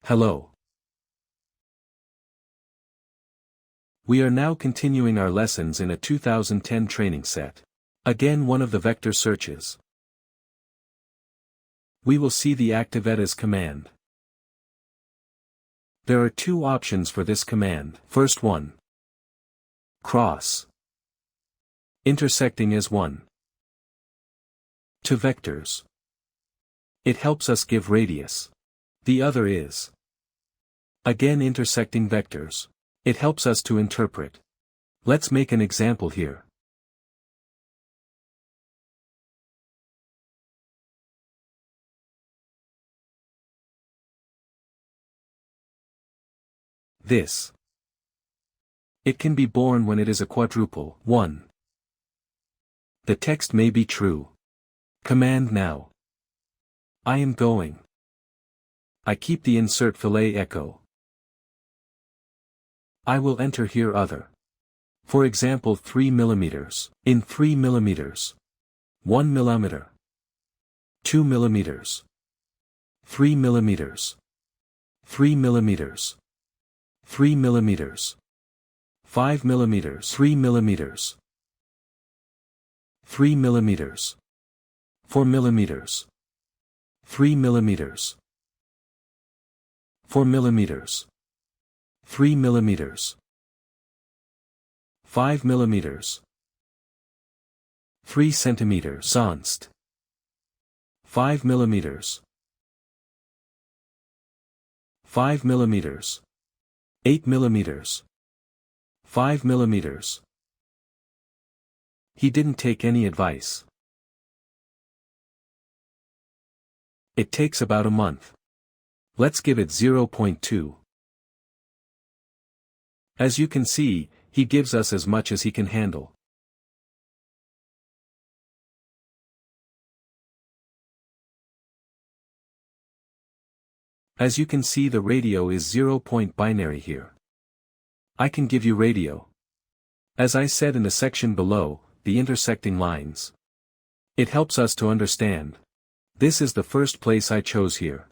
Hello. We are now continuing our lessons in a 2010 training set. Again, one of the vector searches. We will see the active as command. There are two options for this command. First one. Cross. Intersecting as one. To vectors. It helps us give radius. The other is. Again, intersecting vectors. It helps us to interpret. Let's make an example here. This. It can be born when it is a quadruple. 1. The text may be true. Command now. I am going. I keep the insert fillet echo. I will enter here other. For example 3 mm. In 3 mm. 1 mm. 2 mm. 3 mm. 3 mm. 3 mm. 5 mm. 3 mm. 3 mm. 4 mm. 3 mm. 4 mm. 3 mm. 5 mm. 3 cm. Sonst. 5 mm. 5 mm. 8 mm. 5 mm. He didn't take any advice. It takes about a month. Let's give it 0.2. As you can see, he gives us as much as he can handle. As you can see, the radio is 0-point binary here. I can give you radio. As I said in the section below, the intersecting lines. It helps us to understand. This is the first place I chose here.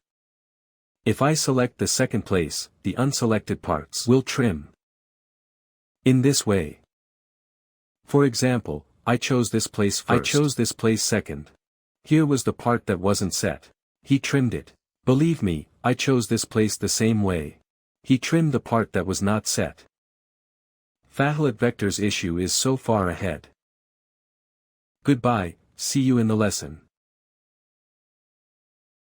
If I select the second place, the unselected parts will trim. In this way. For example, I chose this place first. I chose this place second. Here was the part that wasn't set. He trimmed it. Believe me, I chose this place the same way. He trimmed the part that was not set. Fillet Vectors issue is so far ahead. Goodbye, see you in the lesson.